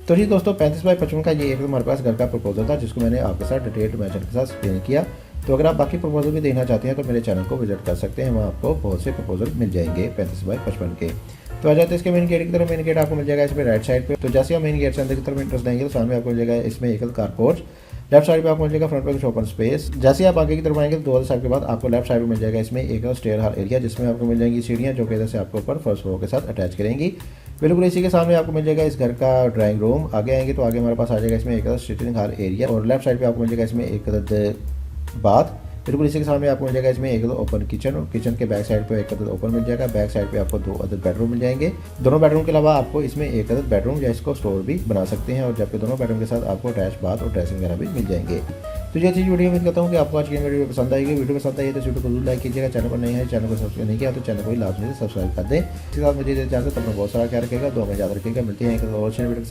तो जी दोस्तों 35 बाई 55 का ये एक हमारे पास घर का प्रपोजल था, जिसको मैंने आपके साथ डिटेल डिमेंशन के साथ एक्सप्लेन किया। तो अगर आप बाकी प्रपोजल भी देखना चाहते हैं तो मेरे चैनल को विजिट कर सकते हैं, वहाँ आपको बहुत से प्रपोजल मिल जाएंगे 35 बाई 55 के। तो आ जाते हैं इसके मेन गेट की तरफ। मेन गेट आपको मिल जाएगा इसमें राइट साइड पे। तो जैसे हम मेन गेट से अंदर की तरफ इंट्रेंस देंगे तो सामने आपको मिल जाएगा इसमें एक कार पोर्च। लेफ्ट साइड पे आपको मिल जाएगा फ्रंट पे कुछ ओपन स्पेस। जैसे आप आगे की तरफ आएंगे तो 2 साइड के बाद आपको लेफ्ट साइड में मिल जाएगा इसमें एक स्टेयर हॉल एरिया, जिसमें आपको मिल जाएंगी सीढ़ियाँ जो कि इधर से आपको ऊपर फर्स्ट फ्लोर के साथ अटैच करेंगी। बिल्कुल इसी के सामने आपको मिल जाएगा इस घर का ड्राइंग रूम। आगे आएंगे तो आगे हमारे पास आ जाएगा इसमें एक सिटिंग हॉल एरिया, और लेफ्ट साइड पे आपको मिल जाएगा इसमें एक बाथ। बिल्कुल इसी के सामने आपको मिल जाएगा इसमें एक ओपन किचन, और किचन के बैक साइड पे एक अदद ओपन मिल जाएगा। बैक साइड पे आपको 2 अदद बेडरूम मिल जाएंगे। दोनों बेडरूम के अलावा आपको इसमें एक अदद बेडरूम या इसको स्टोर भी बना सकते हैं, और जबकि दोनों बेडरूम के साथ आपको अटैच बाथ और ड्रेसिंग वगैरह भी मिल जाएंगे। तो ये चीज़ वीडियो उम्मीद करता हूँ कि आपको आज की वीडियो पसंद आएगी। वीडियो पसंद आई तो वीडियो को जरूर लाइक कीजिएगा। चैनल पर नहीं है, चैनल को सब्सक्राइब नहीं किया तो चैनल को ही लाजमी से सब्सक्राइब कर दें। इसके साथ मुझे इजाजत, अपना बहुत सारा ख्याल रखेगा, दुआ में याद रखिएगा। मिलते हैं एक और वीडियो के साथ।